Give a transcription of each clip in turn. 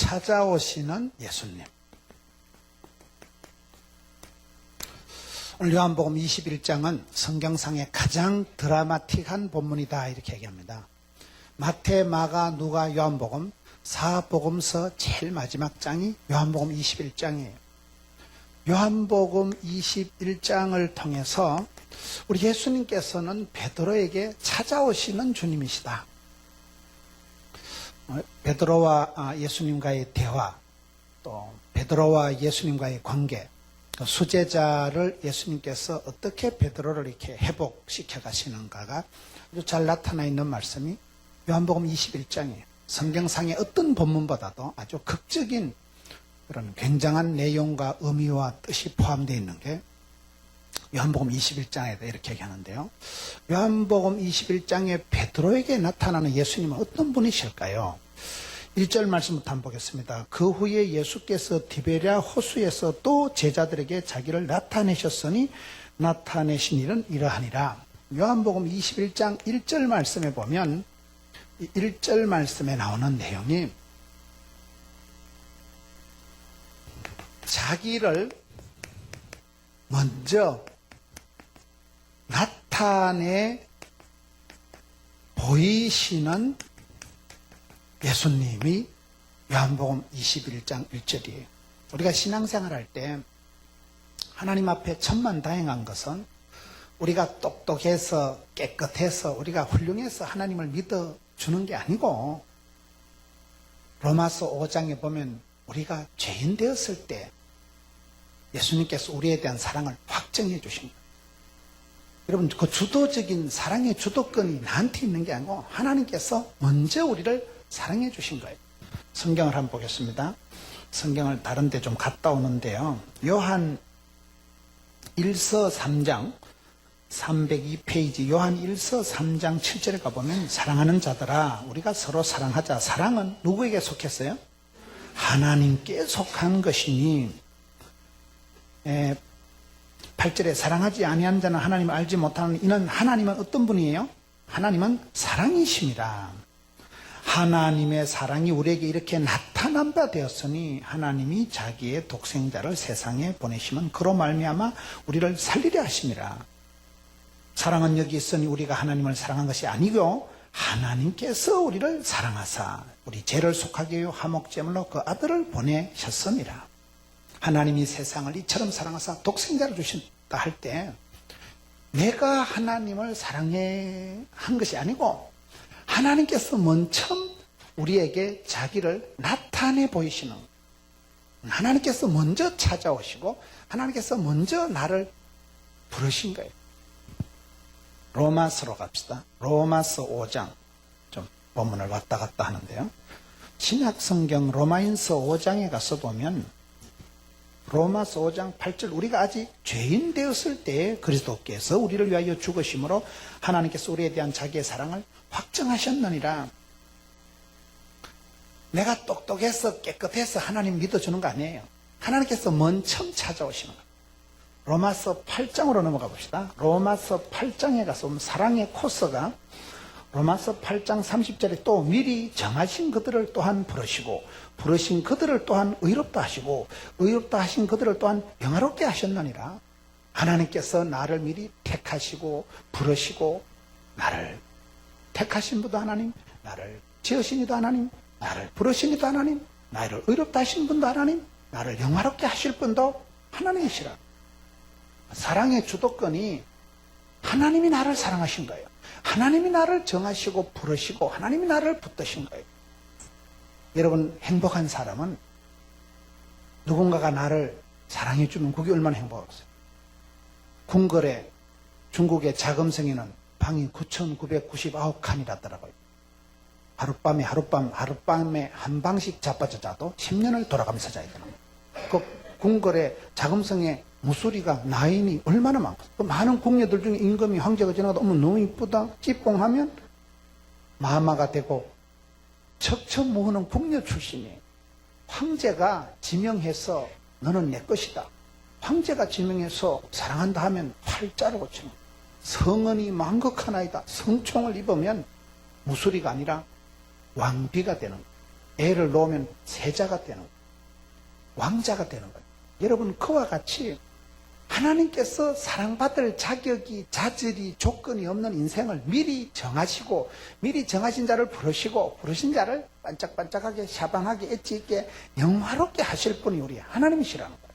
찾아오시는 예수님. 오늘 요한복음 21장은 성경상의 가장 드라마틱한 본문이다 이렇게 얘기합니다. 마태, 마가, 누가, 요한복음 4복음서 제일 마지막 장이 요한복음 21장이에요. 요한복음 21장을 통해서 우리 예수님께서는 베드로에게 찾아오시는 주님이시다. 베드로와 예수님과의 대화, 또 베드로와 예수님과의 관계, 수제자를 예수님께서 어떻게 베드로를 이렇게 회복시켜 가시는가가 아주 잘 나타나 있는 말씀이 요한복음 21장이에요. 성경상의 어떤 본문보다도 아주 극적인 그런 굉장한 내용과 의미와 뜻이 포함되어 있는 게 요한복음 21장에다 이렇게 얘기하는데요. 요한복음 21장에 베드로에게 나타나는 예수님은 어떤 분이실까요? 1절 말씀부터 한번 보겠습니다. 그 후에 예수께서 디베랴 호수에서 또 제자들에게 자기를 나타내셨으니 나타내신 일은 이러하니라. 요한복음 21장 1절 말씀에 보면 1절 말씀에 나오는 내용이 자기를 먼저 나타내 보이시는 예수님이 요한복음 21장 1절이에요. 우리가 신앙생활 할 때 하나님 앞에 천만다행한 것은 우리가 똑똑해서 깨끗해서 우리가 훌륭해서 하나님을 믿어주는 게 아니고 로마서 5장에 보면 우리가 죄인 되었을 때 예수님께서 우리에 대한 사랑을 확정해 주신 거예요. 여러분, 그 주도적인 사랑의 주도권이 나한테 있는 게 아니고 하나님께서 먼저 우리를 사랑해 주신 거예요. 성경을 한번 보겠습니다. 성경을 다른 데 좀 갔다 오는데요. 요한 1서 3장 302페이지 요한 1서 3장 7절에 가보면 사랑하는 자들아 우리가 서로 사랑하자. 사랑은 누구에게 속했어요? 하나님께 속한 것이니 8절에 사랑하지 아니한 자는 하나님을 알지 못하는 이는 하나님은 어떤 분이에요? 하나님은 사랑이십니다. 하나님의 사랑이 우리에게 이렇게 나타난 바 되었으니 하나님이 자기의 독생자를 세상에 보내시면 그로 말미암아 우리를 살리려 하심이라. 사랑은 여기 있으니 우리가 하나님을 사랑한 것이 아니고 하나님께서 우리를 사랑하사 우리 죄를 속하게 하여 화목제물로 그 아들을 보내셨습니다. 하나님이 세상을 이처럼 사랑하사 독생자를 주신다 할 때 내가 하나님을 사랑해 한 것이 아니고 하나님께서 먼저 우리에게 자기를 나타내 보이시는, 하나님께서 먼저 찾아오시고 하나님께서 먼저 나를 부르신 거예요. 로마서로 갑시다. 로마서 5장 좀 본문을 왔다 갔다 하는데요. 신약성경 로마인서 5장에 가서 보면 로마서 5장 8절 우리가 아직 죄인 되었을 때 그리스도께서 우리를 위하여 죽으심으로 하나님께서 우리에 대한 자기의 사랑을 확정하셨느니라. 내가 똑똑해서 깨끗해서 하나님 믿어주는 거 아니에요. 하나님께서 먼저 찾아오시는 거예요. 로마서 8장으로 넘어가 봅시다. 로마서 8장에 가서 보면 사랑의 코스가 로마서 8장 30절에 또 미리 정하신 그들을 또한 부르시고 부르신 그들을 또한 의롭다 하시고 의롭다 하신 그들을 또한 영화롭게 하셨느니라. 하나님께서 나를 미리 택하시고 부르시고 나를 택하신 분도 하나님, 나를 지으신 이도 하나님, 나를 부르신 이도 하나님, 나를 의롭다 하신 분도 하나님, 나를 영화롭게 하실 분도 하나님이시라. 사랑의 주도권이 하나님이 나를 사랑하신 거예요. 하나님이 나를 정하시고 부르시고 하나님이 나를 붙드신 거예요. 여러분, 행복한 사람은 누군가가 나를 사랑해 주면 그게 얼마나 행복하겠어요. 궁궐에 중국의 자금성에는 방이 9,999칸이라더라고요. 하룻밤에 한 방씩 자빠져 자도 10년을 돌아가면서 자야 되는 거예요. 그 궁궐의 자금성의 무소리가 나인이 얼마나 많고 그 많은 궁녀들 중에 임금이 황제가 지나가다 어머 너무 이쁘다 찌뽕하면 마마가 되고 척척무흐는 궁녀 출신이에요. 황제가 지명해서 너는 내 것이다. 황제가 지명해서 사랑한다 하면 팔자로 고치는 거예요. 성은이 망극하나이다. 성총을 입으면 무소리가 아니라 왕비가 되는 거예요. 애를 놓으면 세자가 되는 거예요. 왕자가 되는 거예요. 여러분, 그와 같이 하나님께서 사랑받을 자격이, 자질이, 조건이 없는 인생을 미리 정하시고, 미리 정하신 자를 부르시고, 부르신 자를 반짝반짝하게, 샤방하게, 엣지 있게, 영화롭게 하실 분이 우리 하나님이시라는 거예요.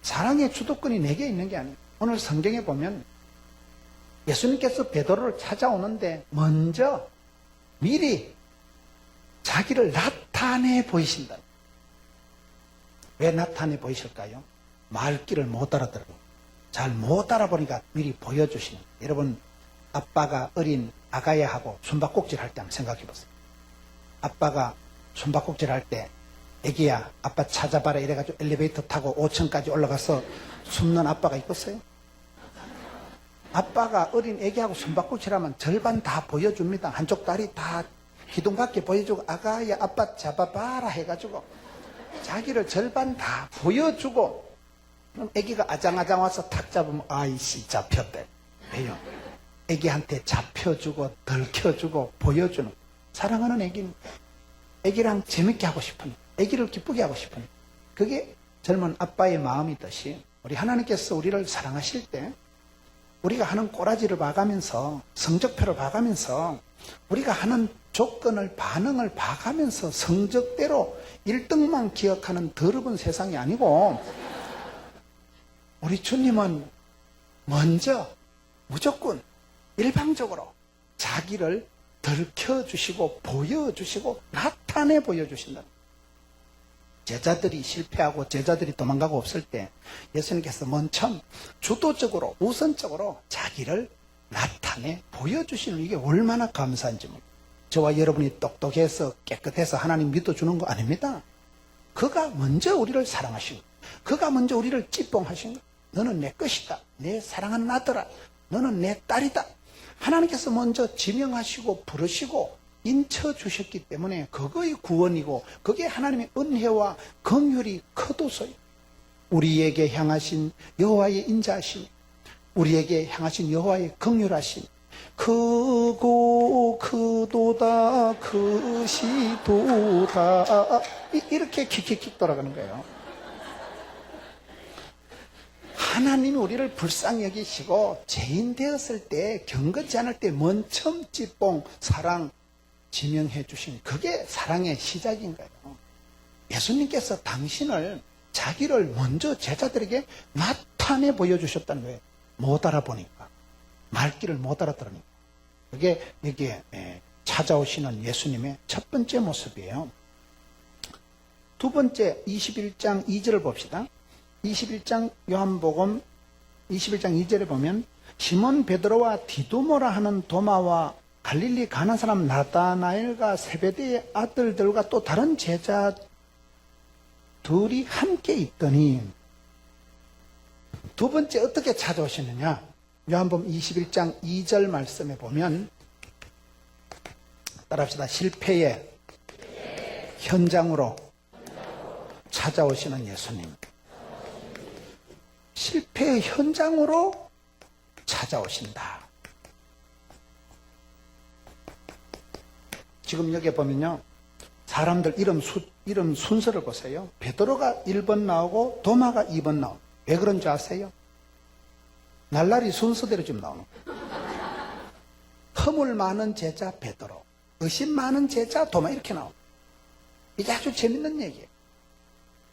사랑의 주도권이 내게 있는 게 아니에요. 오늘 성경에 보면 예수님께서 베드로를 찾아오는데 먼저 미리 자기를 나타내 보이신다. 왜 나타내 보이실까요? 말귀를 못 알아들어요. 잘 못 알아보니까 미리 보여주시는 거예요. 여러분, 아빠가 어린 아가야하고 숨바꼭질 할 때 한번 생각해 보세요. 아빠가 숨바꼭질 할 때, 애기야, 아빠 찾아봐라 이래가지고 엘리베이터 타고 5층까지 올라가서 숨는 아빠가 있겠어요? 아빠가 어린 애기하고 숨바꼭질하면 절반 다 보여줍니다. 한쪽 다리 다 기둥밖에 보여주고, 아가야, 아빠 잡아봐라 해가지고 자기를 절반 다 보여주고, 그럼 애기가 아장아장 와서 탁 잡으면 아이씨 잡혔대. 왜요? 애기한테 잡혀주고 덜켜주고 보여주는, 사랑하는 애기는 애기랑 재밌게 하고 싶은, 애기를 기쁘게 하고 싶은, 그게 젊은 아빠의 마음이듯이 우리 하나님께서 우리를 사랑하실 때 우리가 하는 꼬라지를 봐가면서, 성적표를 봐가면서, 우리가 하는 조건을, 반응을 봐가면서 성적대로 1등만 기억하는 더러운 세상이 아니고, 우리 주님은 먼저 무조건 일방적으로 자기를 들켜주시고 보여주시고 나타내 보여주신다. 제자들이 실패하고 제자들이 도망가고 없을 때 예수님께서 먼저 주도적으로, 우선적으로 자기를 나타내 보여주시는, 이게 얼마나 감사한지 모릅니다. 저와 여러분이 똑똑해서 깨끗해서 하나님 믿어주는 거 아닙니다. 그가 먼저 우리를 사랑하신 거예요. 그가 먼저 우리를 찌뽕하신 거예요. 너는 내 것이다. 내 사랑하는 아들아. 너는 내 딸이다. 하나님께서 먼저 지명하시고 부르시고 인쳐주셨기 때문에 그거의 구원이고, 그게 하나님의 은혜와 긍휼이 커도서요. 우리에게 향하신 여호와의 인자하심, 우리에게 향하신 여호와의 긍휼하심, 크고 크도다 크시도다, 이렇게 킥킥킥 돌아가는 거예요. 하나님이 우리를 불쌍히 여기시고 죄인 되었을 때, 경건치 않을 때 먼저 찌뽕 사랑 지명해 주신, 그게 사랑의 시작인 거예요. 예수님께서 당신을, 자기를 먼저 제자들에게 나타내 보여주셨다는 거예요. 못 알아보니까, 말귀를 못 알아들으니까. 그게 여기에 찾아오시는 예수님의 첫 번째 모습이에요. 두 번째, 21장 2절을 봅시다. 21장 요한복음 21장 2절에 보면, 시몬 베드로와 디두모라 하는 도마와 갈릴리 가나 사람 나다나엘과 세베대의 아들들과 또 다른 제자 둘이 함께 있더니, 두 번째 어떻게 찾아오시느냐? 요한복음 21장 2절 말씀에 보면, 따라합시다. 실패의 현장으로 찾아오시는 예수님. 실패의 현장으로 찾아오신다. 지금 여기 보면요, 사람들 이름 순서를 보세요. 베드로가 1번 나오고 도마가 2번 나오고. 왜 그런 줄 아세요? 날라리 순서대로 지금 나오는 거예요. 허물 많은 제자 베드로, 의심 많은 제자 도마, 이렇게 나옵니다. 이게 아주 재밌는 얘기예요.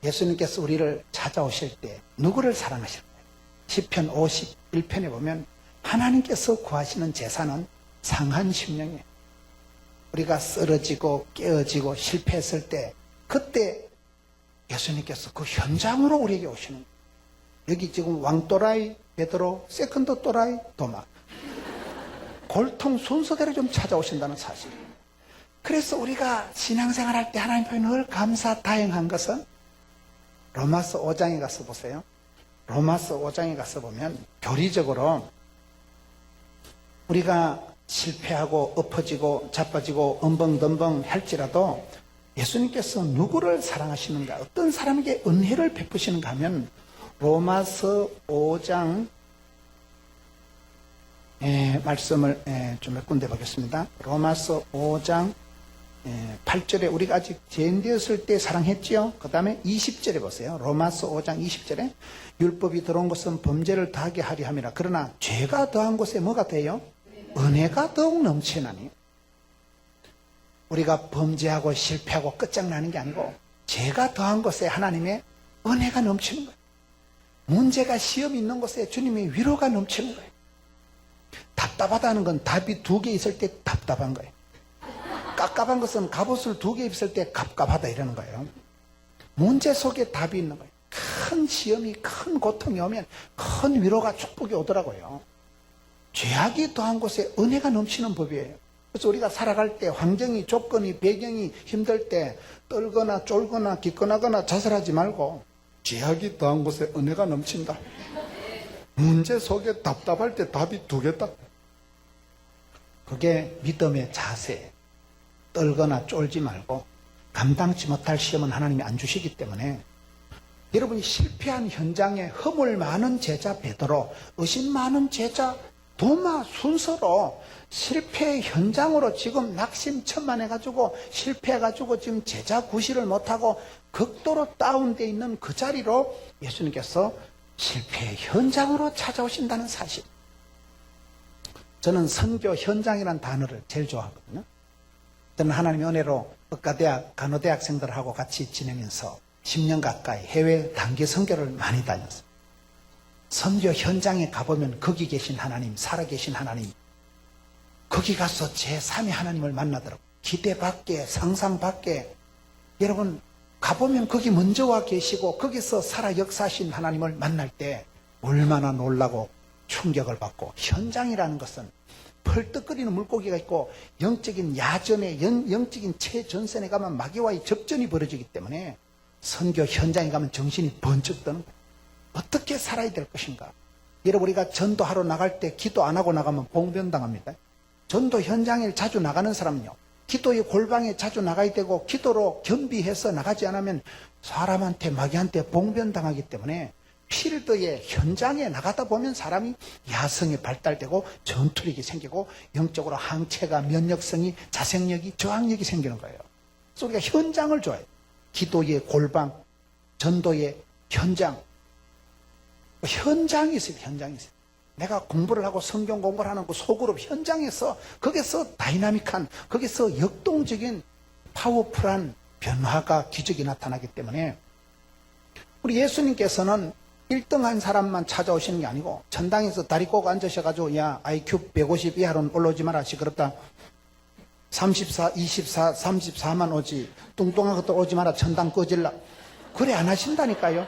예수님께서 우리를 찾아오실 때 누구를 사랑하실까요? 시편 51편에 보면 하나님께서 구하시는 제사는 상한 심령이에요. 우리가 쓰러지고 깨어지고 실패했을 때, 그때 예수님께서 그 현장으로 우리에게 오시는 거예요. 여기 지금 왕또라이 베드로, 세컨드 또라이 도마, 골통 순서대로 좀 찾아오신다는 사실. 그래서 우리가 신앙생활 할 때 하나님 앞에 늘 감사 다행한 것은, 로마서 5장에 가서 보세요. 로마서 5장에 가서 보면 교리적으로 우리가 실패하고 엎어지고 자빠지고 엉벙덤벙 할지라도 예수님께서 누구를 사랑하시는가, 어떤 사람에게 은혜를 베푸시는가 하면, 로마서 5장 말씀을 좀 몇 군데 보겠습니다. 로마서 5장 8절에 우리가 아직 죄인 되었을 때 사랑했지요. 그 다음에 20절에 보세요. 로마서 5장 20절에 율법이 들어온 것은 범죄를 다하게 하려 함이라. 그러나 죄가 더한 곳에 뭐가 돼요? 은혜가 더욱 넘치나니. 우리가 범죄하고 실패하고 끝장나는 게 아니고 죄가 더한 곳에 하나님의 은혜가 넘치는 거예요. 문제가 시험이 있는 곳에 주님의 위로가 넘치는 거예요. 답답하다는 건 답이 2개 있을 때 답답한 거예요. 깝깝한 것은 갑옷을 2개 입을 때 갑갑하다 이러는 거예요. 문제 속에 답이 있는 거예요. 큰 시험이, 큰 고통이 오면 큰 위로가, 축복이 오더라고요. 죄악이 더한 곳에 은혜가 넘치는 법이에요. 그래서 우리가 살아갈 때 환경이, 조건이, 배경이 힘들 때 떨거나 쫄거나 기권하거나 자살하지 말고 죄악이 더한 곳에 은혜가 넘친다. 문제 속에 답답할 때 답이 2개다. 그게 믿음의 자세예요. 떨거나 쫄지 말고 감당치 못할 시험은 하나님이 안 주시기 때문에 여러분이 실패한 현장에 허물 많은 제자 베드로, 의심 많은 제자 도마 순서로 실패 현장으로 지금 낙심천만해가지고 실패해가지고 지금 제자 구실을 못하고 극도로 다운되어 있는 그 자리로 예수님께서 실패 현장으로 찾아오신다는 사실. 저는 선교 현장이라는 단어를 제일 좋아하거든요. 저는 하나님의 은혜로 의과대학, 간호대학생들하고 같이 지내면서 10년 가까이 해외 단기 선교를 많이 다녔어요. 선교 현장에 가보면 거기 계신 하나님, 살아계신 하나님, 거기 가서 제3의 하나님을 만나더라고요. 기대 밖에, 상상 밖에. 여러분 가보면 거기 먼저 와 계시고 거기서 살아 역사하신 하나님을 만날 때 얼마나 놀라고 충격을 받고. 현장이라는 것은 펄떡거리는 물고기가 있고 영적인 야전에, 영적인 최전선에 가면 마귀와의 접전이 벌어지기 때문에 선교 현장에 가면 정신이 번쩍 드는 거예요. 어떻게 살아야 될 것인가. 여러분 우리가 전도하러 나갈 때 기도 안 하고 나가면 봉변당합니다. 전도 현장에 자주 나가는 사람은요, 기도의 골방에 자주 나가야 되고 기도로 겸비해서 나가지 않으면 사람한테, 마귀한테 봉변당하기 때문에 필드의 현장에 나가다 보면 사람이 야성이 발달되고 전투력이 생기고 영적으로 항체가, 면역성이, 자생력이, 저항력이 생기는 거예요. 그래서 우리가 현장을 좋아해요. 기도의 골방, 전도의 현장. 현장이 있어요. 현장이 있어요. 내가 공부를 하고 성경 공부를 하는 그 소그룹 현장에서, 거기서 다이나믹한, 거기서 역동적인 파워풀한 변화가, 기적이 나타나기 때문에 우리 예수님께서는 1등한 사람만 찾아오시는 게 아니고 천당에서 다리 꼭 앉으셔가지고 야 IQ 150 이하로는 올라오지 마라, 시끄럽다, 34, 24, 34만 오지, 뚱뚱한 것도 오지 마라, 천당 꺼질라, 그래 안 하신다니까요.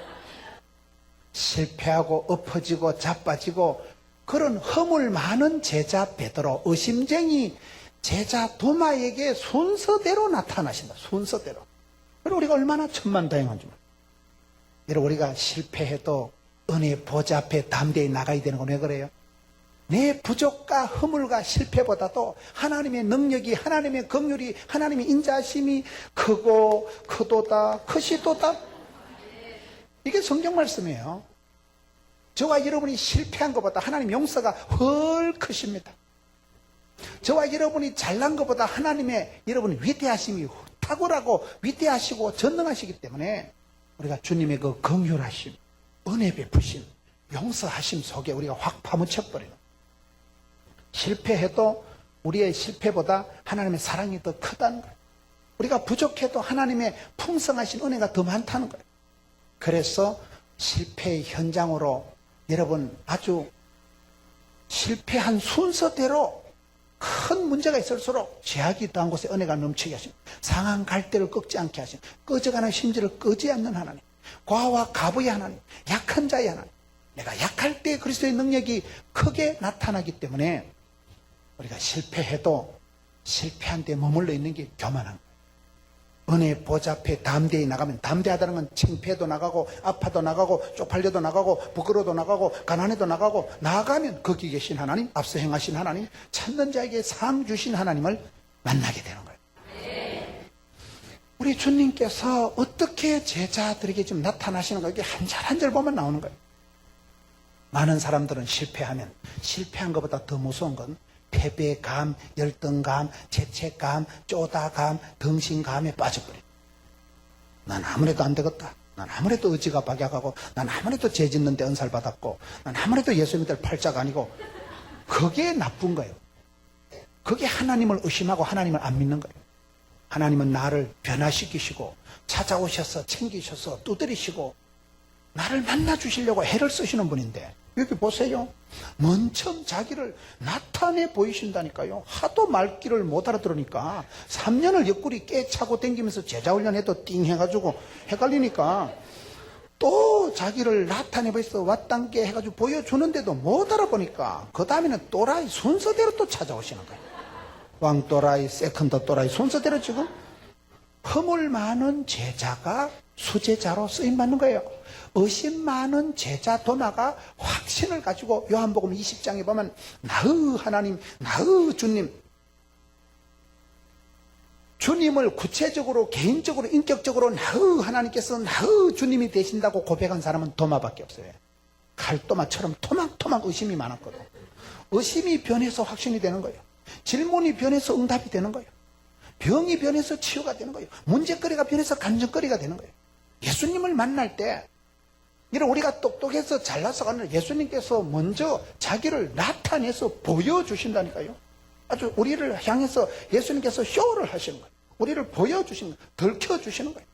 실패하고 엎어지고 자빠지고 그런 허물 많은 제자 베드로, 의심쟁이 제자 도마에게 순서대로 나타나신다. 순서대로. 그리고 우리가 얼마나 천만다행한지. 여러분 우리가 실패해도 은혜 보좌 앞에 담대히 나가야 되는 건 왜 그래요? 내 부족과 허물과 실패보다도 하나님의 능력이, 하나님의 긍휼이, 하나님의 인자심이 크고 크도다, 크시도다. 이게 성경 말씀이에요. 저와 여러분이 실패한 것보다 하나님 용서가 훨 크십니다. 저와 여러분이 잘난 것보다 하나님의 여러분 위대하심이 탁월하고 위대하시고 전능하시기 때문에 우리가 주님의 그 긍휼하심, 은혜 베푸심, 용서하심 속에 우리가 확 파묻혀버리는, 실패해도 우리의 실패보다 하나님의 사랑이 더 크다는 거예요. 우리가 부족해도 하나님의 풍성하신 은혜가 더 많다는 거예요. 그래서 실패의 현장으로 여러분 아주 실패한 순서대로 큰 문제가 있을수록 죄악이 더한 곳에 은혜가 넘치게 하시고 상한 갈대를 꺾지 않게 하시고 꺼져가는 심지를 끄지 않는 하나님, 과와 가부의 하나님, 약한 자의 하나님, 내가 약할 때 그리스도의 능력이 크게 나타나기 때문에 우리가 실패해도 실패한 데 머물러 있는 게 교만한 거예요. 은혜 보좌 앞에 담대히 나가면, 담대하다는 건 창피해도 나가고 아파도 나가고 쪽팔려도 나가고 부끄러워도 나가고 가난해도 나가고, 나아가면 거기 계신 하나님, 앞서 행하신 하나님, 찾는 자에게 상 주신 하나님을 만나게 되는 거예요. 우리 주님께서 어떻게 제자들에게 좀 나타나시는가, 이게 한 절 한 절 보면 나오는 거예요. 많은 사람들은 실패하면, 실패한 것보다 더 무서운 건 패배감, 열등감, 죄책감, 쪼다감, 등신감에 빠져버려. 난 아무래도 안 되겠다. 난 아무래도 의지가 박약하고, 난 아무래도 죄 짓는데 은사를 받았고, 난 아무래도 예수님들 팔자가 아니고, 그게 나쁜 거예요. 그게 하나님을 의심하고 하나님을 안 믿는 거예요. 하나님은 나를 변화시키시고 찾아오셔서 챙기셔서 두드리시고 나를 만나주시려고 애를 쓰시는 분인데, 여기 보세요. 먼 처음 자기를 나타내 보이신다니까요. 하도 말귀를 못 알아들으니까 3년을 옆구리 깨차고 댕기면서 제자훈련해도 띵 해가지고 헷갈리니까 또 자기를 나타내 보여서 왔단게 해가지고 보여주는데도 못 알아보니까 그 다음에는 또라이 순서대로 또 찾아오시는 거예요. 왕또라이, 세컨더 또라이 순서대로 지금 허물 많은 제자가 수제자로 쓰임받는 거예요. 의심 많은 제자 도마가 확신을 가지고 요한복음 20장에 보면 나의 하나님, 나의 주님, 주님을 구체적으로 개인적으로 인격적으로 나의 하나님께서 나의 주님이 되신다고 고백한 사람은 도마밖에 없어요. 칼도마처럼 토막토막 의심이 많았거든. 의심이 변해서 확신이 되는 거예요. 질문이 변해서 응답이 되는 거예요. 병이 변해서 치유가 되는 거예요. 문제거리가 변해서 간증거리가 되는 거예요. 예수님을 만날 때 이런 우리가 똑똑해서 잘나서가 아니라 예수님께서 먼저 자기를 나타내서 보여주신다니까요. 아주 우리를 향해서 예수님께서 쇼를 하시는 거예요. 우리를 보여주시는 거예요. 들켜주시는 거예요.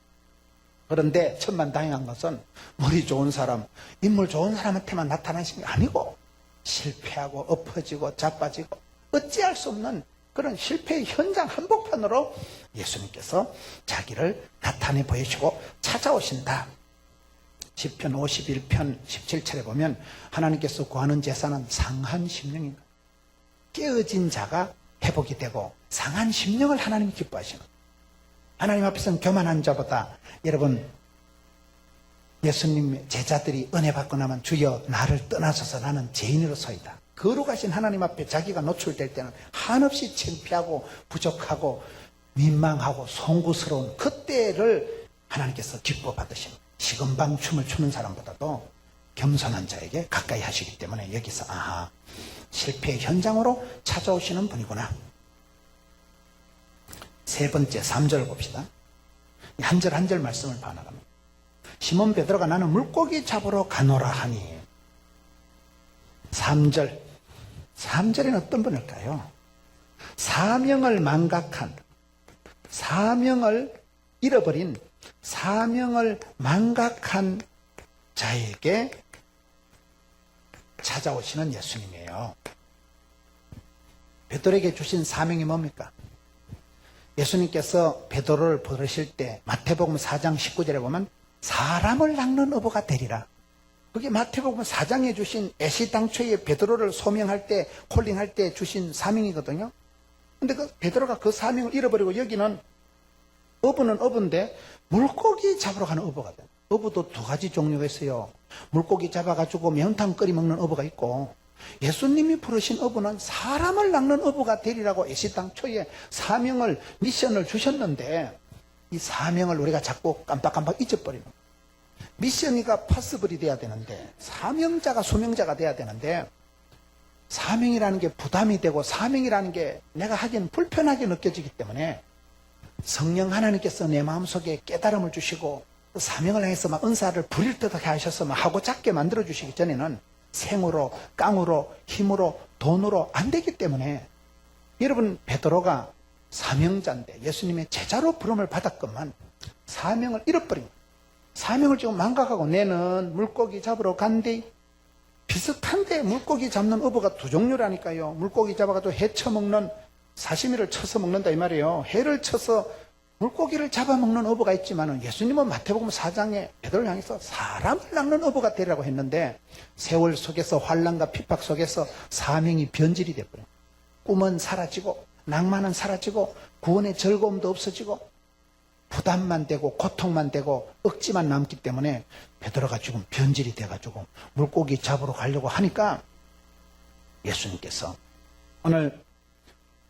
그런데 천만다행한 것은 머리 좋은 사람, 인물 좋은 사람한테만 나타나신 게 아니고 실패하고 엎어지고 자빠지고 어찌할 수 없는 그런 실패의 현장 한복판으로 예수님께서 자기를 나타내 보이시고 찾아오신다. 시편 51편 17절에 보면 하나님께서 구하는 제사는 상한 심령입니다. 깨어진 자가 회복이 되고 상한 심령을 하나님이 기뻐하시는 거예요. 하나님 앞에서는 교만한 자보다, 여러분, 예수님 제자들이 은혜 받고 나면 주여 나를 떠나소서 나는 죄인으로서이다. 거룩하신 하나님 앞에 자기가 노출될 때는 한없이 창피하고 부족하고 민망하고 송구스러운 그때를 하나님께서 기뻐 받으십니다. 시금방 춤을 추는 사람보다도 겸손한 자에게 가까이 하시기 때문에 여기서 실패의 현장으로 찾아오시는 분이구나. 세 번째 3절 봅시다. 한 절 한 절 말씀을 봐나갑니다. 시몬 베드로가 나는 물고기 잡으러 가노라 하니. 3절에는 어떤 분일까요? 사명을 망각한, 사명을 잃어버린, 사명을 망각한 자에게 찾아오시는 예수님이에요. 베드로에게 주신 사명이 뭡니까? 예수님께서 베드로를 부르실 때 마태복음 4장 19절에 보면 사람을 낚는 어부가 되리라. 그게 마태복음 4장에 주신 애시당초에 베드로를 소명할 때, 콜링할 때 주신 사명이거든요. 근데 베드로가 그 사명을 잃어버리고 여기는 어부는 어부인데 물고기 잡으러 가는 어부가 돼요. 어부도 두 가지 종류가 있어요. 물고기 잡아가지고 매운탕 끓여 먹는 어부가 있고, 예수님이 부르신 어부는 사람을 낚는 어부가 되리라고 애시당초에 사명을, 미션을 주셨는데 이 사명을 우리가 자꾸 깜빡깜빡 잊어버리는 거예요. 미션이가 파스블이 돼야 되는데, 사명자가 수명자가 돼야 되는데, 사명이라는 게 부담이 되고 사명이라는 게 내가 하기엔 불편하게 느껴지기 때문에 성령 하나님께서 내 마음속에 깨달음을 주시고 사명을 향해서 막 은사를 부릴 듯하게 하셔서 막 하고 작게 만들어 주시기 전에는 생으로, 깡으로, 힘으로, 돈으로 안 되기 때문에, 여러분, 베드로가 사명자인데 예수님의 제자로 부름을 받았건만 사명을 잃어버린 거예요. 사명을 지금 망각하고 내는 물고기 잡으러 간대. 비슷한데 물고기 잡는 어부가 두 종류라니까요. 물고기 잡아가지고 해 쳐먹는, 사시미를 쳐서 먹는다 이 말이에요. 해를 쳐서 물고기를 잡아먹는 어부가 있지만 예수님은 마태복음 4장에 베드로를 향해서 사람을 낚는 어부가 되라고 했는데, 세월 속에서 환난과 핍박 속에서 사명이 변질이 돼버려요. 꿈은 사라지고 낭만은 사라지고 구원의 즐거움도 없어지고 부담만 되고 고통만 되고 억지만 남기 때문에 베드로가 지금 변질이 돼가지고 물고기 잡으러 가려고 하니까 예수님께서 오늘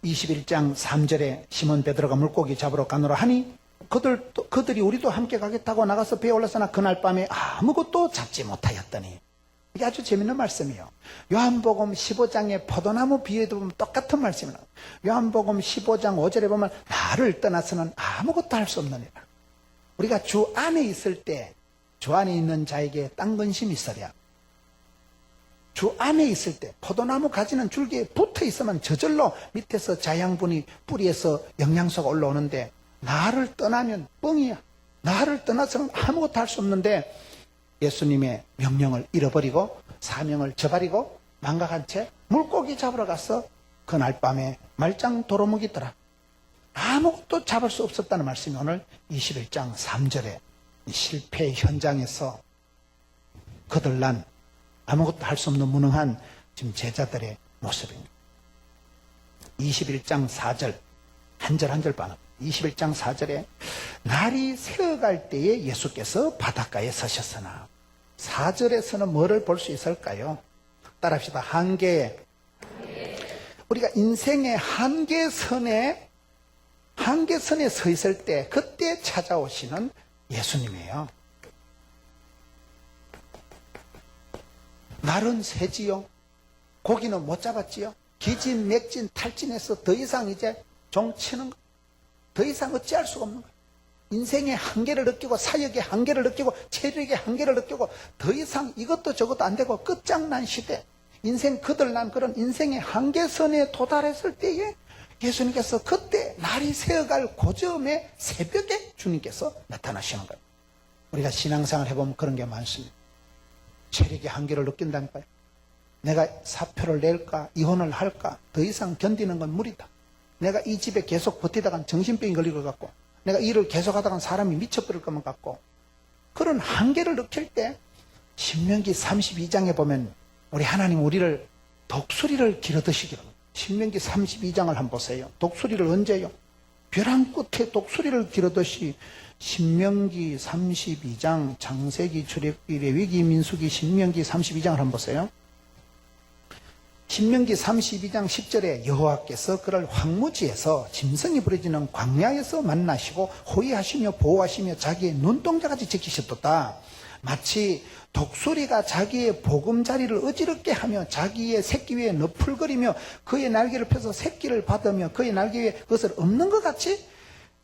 21장 3절에 시몬 베드로가 물고기 잡으러 가노라 하니 그들이 우리도 함께 가겠다고 나가서 배에 올라서나 그날 밤에 아무것도 잡지 못하였더니 이게 아주 재밌는 말씀이에요. 요한복음 15장의 포도나무 비유에도 보면 똑같은 말씀이에요. 요한복음 15장 5절에 보면 나를 떠나서는 아무것도 할 수 없느니라. 우리가 주 안에 있을 때 주 안에 있는 자에게 딴 근심이 있어야. 주 안에 있을 때 포도나무 가지는 줄기에 붙어 있으면 저절로 밑에서 자양분이 뿌리에서 영양소가 올라오는데 나를 떠나면 뻥이야. 나를 떠나서는 아무것도 할 수 없는데 예수님의 명령을 잃어버리고 사명을 저버리고 망각한 채 물고기 잡으러 가서 그날 밤에 말짱 도루묵이더라. 아무것도 잡을 수 없었다는 말씀이 오늘 21장 3절에 실패의 현장에서 거들난 아무것도 할 수 없는 무능한 지금 제자들의 모습입니다. 21장 4절 한 절 한 절 반응. 21장 4절에 날이 새어갈 때에 예수께서 바닷가에 서셨으나 4절에서는 뭐를 볼 수 있을까요? 따라합시다. 한계. 우리가 인생의 한계선에 서 있을 때 그때 찾아오시는 예수님이에요. 날은 새지요. 고기는 못 잡았지요. 기진, 맥진, 탈진해서 더 이상 이제 종치는 거. 더 이상 어찌할 수가 없는 거예요. 인생의 한계를 느끼고 사역의 한계를 느끼고 체력의 한계를 느끼고 더 이상 이것도 저것도 안 되고 끝장난 시대. 인생 거들난 그런 인생의 한계선에 도달했을 때에 예수님께서 그때 날이 새어갈 고점의 새벽에 주님께서 나타나시는 거예요. 우리가 신앙생활 해보면 그런 게 많습니다. 체력의 한계를 느낀다니까요. 내가 사표를 낼까 이혼을 할까 더 이상 견디는 건 무리다. 내가 이 집에 계속 버티다간 정신병이 걸릴 것 같고 내가 일을 계속하다간 사람이 미쳐버릴 것만 같고 그런 한계를 느낄 때 신명기 32장에 보면 우리 하나님 우리를 독수리를 기르듯이기로 신명기 32장을 한번 보세요. 독수리를 언제요? 벼랑 끝에 독수리를 기르듯이 신명기 32장 창세기 출애굽기 레위기 민수기 신명기 32장을 한번 보세요. 신명기 32장 10절에 여호와께서 그를 황무지에서 짐승이 부러지는 광야에서 만나시고 호위하시며 보호하시며 자기의 눈동자같이 지키셨도다. 마치 독수리가 자기의 보금자리를 어지럽게 하며 자기의 새끼 위에 너풀거리며 그의 날개를 펴서 새끼를 받으며 그의 날개 위에 그것을 엎는 것 같이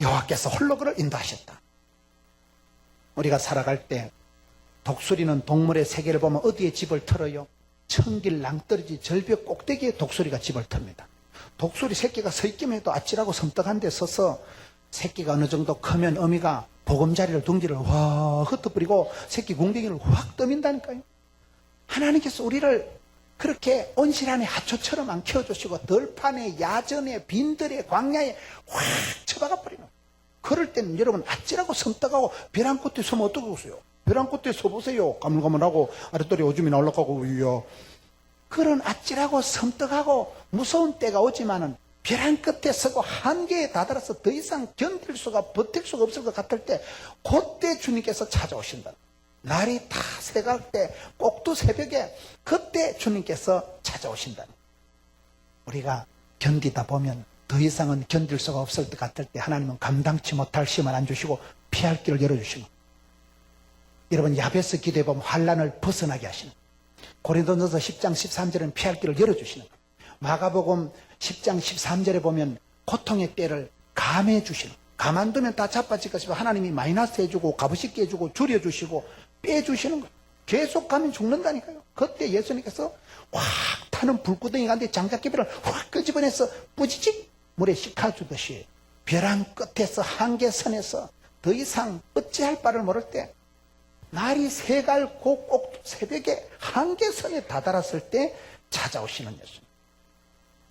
여호와께서 홀로 그를 인도하셨다. 우리가 살아갈 때 독수리는 동물의 세계를 보면 어디에 집을 털어요? 천길 낭떠러지 절벽 꼭대기에 독수리가 집을 틉니다. 독수리 새끼가 서 있기만 해도 아찔하고 섬뜩한 데 서서 새끼가 어느 정도 크면 어미가 보금자리를 둥지를 확 흩어버리고 새끼 궁뎅이를 확 떠민다니까요. 하나님께서 우리를 그렇게 온실안에 하초처럼 안 키워주시고 들판에 야전에 빈들에 광야에 확 쳐박아 버리는 거예요. 그럴 때는 여러분 아찔하고 섬뜩하고 벼랑 끝에 서면 어떻게 보세요? 벼랑 끝에 서보세요. 가물가물하고 아랫도리 오줌이 올라가고 이야. 그런 아찔하고 섬뜩하고 무서운 때가 오지만은 벼랑 끝에 서고 한계에 다다라서 더 이상 견딜 수가 버틸 수가 없을 것 같을 때 그때 주님께서 찾아오신다. 날이 다 새갈 때 꼭두 새벽에 그때 주님께서 찾아오신다. 우리가 견디다 보면 더 이상은 견딜 수가 없을 것 같을 때 하나님은 감당치 못할 시험을 안 주시고 피할 길을 열어주시는 거예요. 여러분 야베스 기도해 보면 환난을 벗어나게 하시는 거예요. 고린도전서 10장 13절은 피할 길을 열어주시는 거예요. 마가복음 10장 13절에 보면 고통의 때를 감해 주시는 거예요. 가만두면 다 자빠질 것이고 하나님이 마이너스 해주고 값없게 해주고 줄여주시고 빼주시는 거예요. 계속 가면 죽는다니까요. 그때 예수님께서 확 타는 불구덩이 가운데 장작개비를 확 끄집어내서 뿌지직 물에 씻어주듯이 벼랑 끝에서 한계선에서 더 이상 어찌할 바를 모를 때 날이 새갈 꼭 새벽에 한계선에 다다랐을 때 찾아오시는 예수님.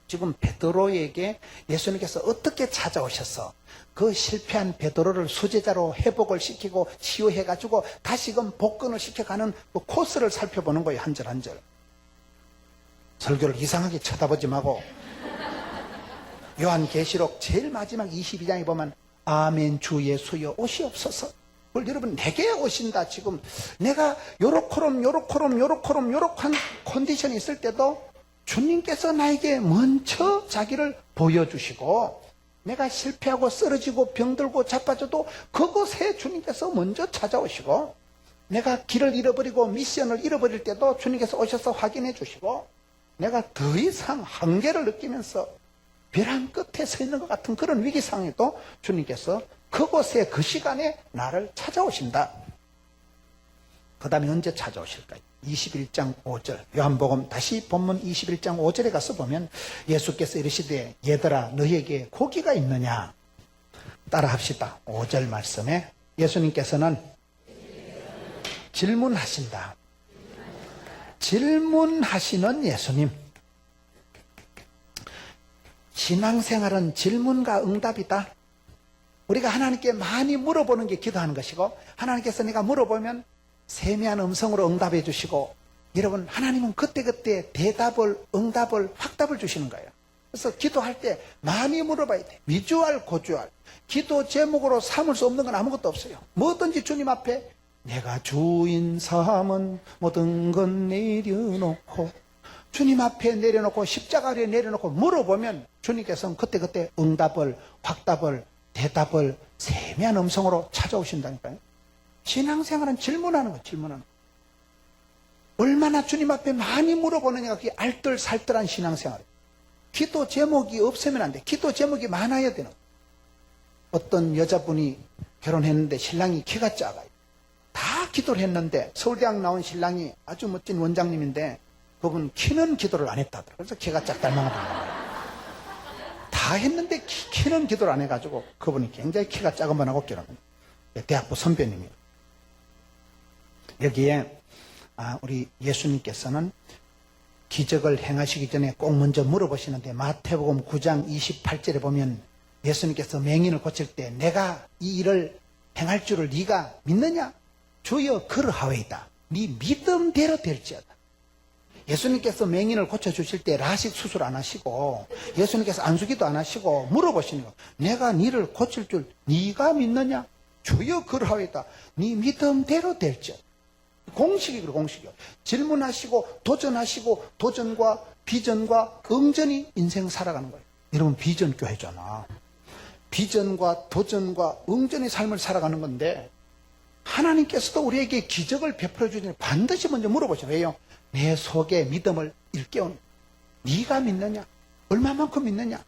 지금 베드로에게 예수님께서 어떻게 찾아오셔서 그 실패한 베드로를 수제자로 회복을 시키고 치유해가지고 다시금 복근을 시켜가는 그 코스를 살펴보는 거예요. 한 절 한 절. 설교를 이상하게 쳐다보지 말고 요한계시록 제일 마지막 22장에 보면 아멘 주 예수여 오시옵소서. 여러분 내게 오신다. 지금 내가 요렇게 요렇한 컨디션이 있을 때도 주님께서 나에게 먼저 자기를 보여주시고 내가 실패하고 쓰러지고 병들고 자빠져도 그곳에 주님께서 먼저 찾아오시고 내가 길을 잃어버리고 미션을 잃어버릴 때도 주님께서 오셔서 확인해 주시고, 내가 더 이상 한계를 느끼면서 벼랑 끝에 서 있는 것 같은 그런 위기 상황에도 주님께서 그곳에 그 시간에 나를 찾아오신다. 그 다음에 언제 찾아오실까요? 21장 5절 요한복음 다시 본문 21장 5절에 가서 보면 예수께서 이르시되 얘들아 너희에게 고기가 있느냐? 따라 합시다. 5절 말씀에 예수님께서는 질문하신다. 질문하시는 예수님. 신앙생활은 질문과 응답이다. 우리가 하나님께 많이 물어보는 게 기도하는 것이고, 하나님께서 내가 물어보면 세미한 음성으로 응답해 주시고, 여러분 하나님은 그때그때 대답을, 응답을, 확답을 주시는 거예요. 그래서 기도할 때 많이 물어봐야 돼. 위주알 고주알. 기도 제목으로 삼을 수 없는 건 아무것도 없어요. 뭐든지 주님 앞에 내가 주인 삼은 모든 건 내려놓고, 주님 앞에 내려놓고 십자가 아래 내려놓고 물어보면 주님께서는 그때그때 응답을, 확답을, 대답을 세미한 음성으로 찾아오신다니까요. 신앙생활은 질문하는 거예요. 질문하는 거예요. 얼마나 주님 앞에 많이 물어보느냐가 그게 알뜰살뜰한 신앙생활이에요. 기도 제목이 없으면 안 돼. 기도 제목이 많아야 되는 거예요. 어떤 여자분이 결혼했는데 신랑이 키가 작아요. 다 기도를 했는데 서울대학 나온 신랑이 아주 멋진 원장님인데 그분 키는 기도를 안 했다더라고요. 그래서 키가 작다는 거예요. 다 했는데 키는 기도를 안 해가지고 그분이 굉장히 키가 작은 분하고 결혼합니다. 대학부 선배님이에요. 여기에 우리 예수님께서는 기적을 행하시기 전에 꼭 먼저 물어보시는데 마태복음 9장 28절에 보면 예수님께서 맹인을 고칠 때 내가 이 일을 행할 줄을 네가 믿느냐? 주여 그러하오이다. 네 믿음대로 될지어다. 예수님께서 맹인을 고쳐주실 때 라식 수술 안 하시고 예수님께서 안수기도 안 하시고 물어보시는 거. 내가 네를 고칠 줄 네가 믿느냐? 주여 그러하오이다. 네 믿음대로 될지어다. 공식이고 공식이요. 질문하시고 도전하시고 도전과 비전과 응전이 인생 살아가는 거예요. 여러분 비전 교회잖아. 비전과 도전과 응전의 삶을 살아가는 건데 하나님께서도 우리에게 기적을 베풀어 주시니 반드시 먼저 물어보셔요. 왜요? 내 속에 믿음을 일깨우는. 네가 믿느냐? 얼마만큼 믿느냐?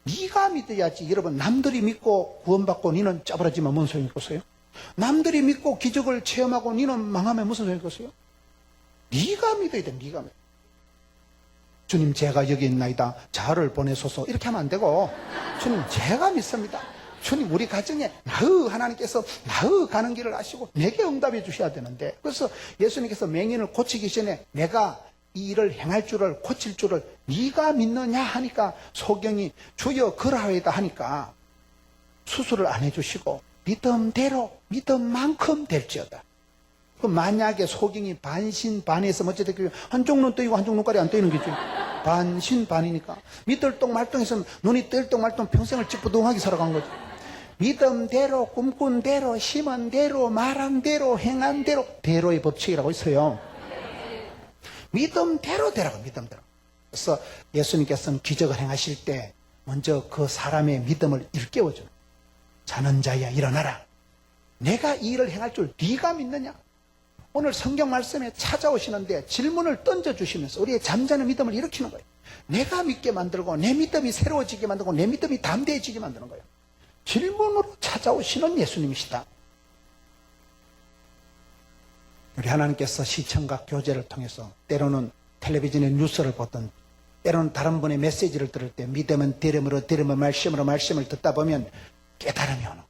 네가 믿어야지. 여러분 남들이 믿고 구원받고 니는 짜부라지면 뭔 소용이 있겠어요? 남들이 믿고 기적을 체험하고 니는 망하면 무슨 소용이 있겠어요? 네가 믿어야 돼. 네가 믿어. 주님 제가 여기 있나이다. 자를 보내소서. 이렇게 하면 안 되고 주님 제가 믿습니다. 주님 우리 가정에 하나님께서 가는 길을 아시고 내게 응답해 주셔야 되는데, 그래서 예수님께서 맹인을 고치기 전에 내가 이 일을 행할 줄을 고칠 줄을 네가 믿느냐 하니까 소경이 주여 그러하이다 하니까 수술을 안 해주시고 믿음대로 믿음만큼 될지어다. 그 만약에 소경이 반신반의해서 어찌됐겠어요? 한쪽 눈 뜨이고 한쪽 눈깔이 안 뜨이는 거죠. 반신반이니까 믿을똥말똥해서 눈이 뜰똥말똥 평생을 찌뿌둥하게 살아간 거죠. 믿음대로 꿈꾼 대로 심은 대로 말한 대로 행한 대로, 대로의 법칙이라고 있어요. 믿음대로 되라고. 믿음대로. 그래서 예수님께서는 기적을 행하실 때 먼저 그 사람의 믿음을 일깨워줘요. 자는 자야 일어나라. 내가 이 일을 행할 줄 네가 믿느냐? 오늘 성경 말씀에 찾아오시는데 질문을 던져주시면서 우리의 잠자는 믿음을 일으키는 거예요. 내가 믿게 만들고 내 믿음이 새로워지게 만들고 내 믿음이 담대해지게 만드는 거예요. 질문으로 찾아오시는 예수님이시다. 우리 하나님께서 시청각 교제를 통해서 때로는 텔레비전의 뉴스를 보던, 때로는 다른 분의 메시지를 들을 때 믿음은 들음으로 들음은 말씀으로 말씀을 듣다 보면 깨달음이 오는,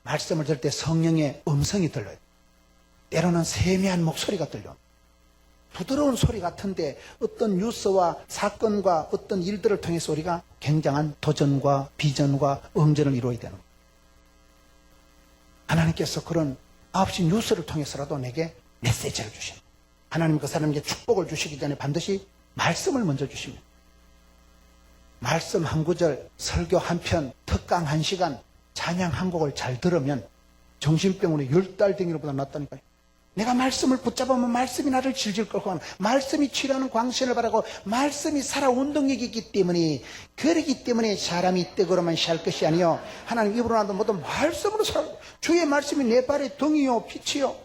말씀을 들을 때 성령의 음성이 들려요. 때로는 세미한 목소리가 들려요. 부드러운 소리 같은데 어떤 뉴스와 사건과 어떤 일들을 통해서 우리가 굉장한 도전과 비전과 응전을 이루어야 되는 거예요. 하나님께서 그런 9시 뉴스를 통해서라도 내게 메시지를 주십니다. 하나님 그 사람에게 축복을 주시기 전에 반드시 말씀을 먼저 주십니다. 말씀 한 구절, 설교 한 편, 특강 한 시간, 찬양 한 곡을 잘 들으면 정신병원에 10달 댕기보다 낫다니까요. 내가 말씀을 붙잡으면 말씀이 나를 질질 끌고 가는, 말씀이 치료하는 광신을 바라고 말씀이 살아 운동력이 있기 때문에, 그러기 때문에 사람이 떡으로만 살 것이 아니요 하나님 입으로 나도 모든 말씀으로 살아. 주의 말씀이 내 발의 등이요 빛이요.